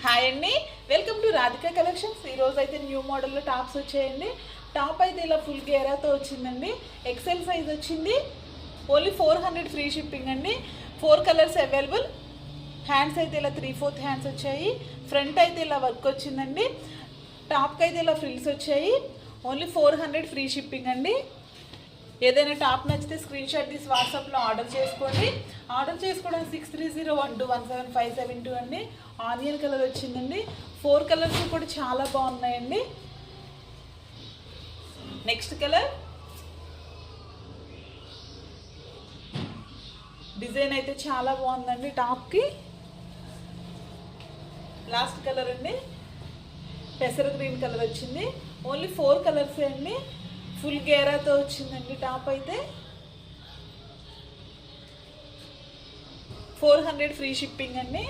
Hi అండి, welcome to Radhika collections. ఈరోజు అయితే న్యూ మోడల్లో టాప్స్ వచ్చాయండి. టాప్ అయితే ఇలా ఫుల్ గేరాతో వచ్చిందండి. ఎక్సెల్ సైజ్ వచ్చింది. ఓన్లీ 400 ఫ్రీ షిప్పింగ్ అండి. 4 కలర్స్ అవైలబుల్. హ్యాండ్స్ అయితే ఇలా 3/4 హ్యాండ్స్ వచ్చాయి. ఫ్రంట్ అయితే ఇలా వర్క్ వచ్చిందండి. టాప్కి అయితే ఇలా ఫ్రిల్స్ వచ్చాయి. ఓన్లీ 400 ఫ్రీ షిప్పింగ్ అండి. ఏదైనా టాప్ నచ్చితే స్క్రీన్ షాట్ తీసి వాట్సాప్లో ఆర్డర్ చేసుకోండి. ఆర్డర్ చేసుకోవడానికి 6301217572 అండి. ఆనియన్ కలర్ వచ్చిందండి. 4 కలర్స్ కూడా చాలా బాగున్నాయండి. నెక్స్ట్ కలర్ డిజైన్ అయితే చాలా బాగుందండి. టాప్కి లాస్ట్ కలర్ అండి పెసర గ్రీన్ కలర్ వచ్చింది. ఓన్లీ 4 కలర్సే అండి. ఫుల్ గేరాతో వచ్చిందండి. టాప్ అయితే 400 ఫ్రీ షిప్పింగ్ అండి.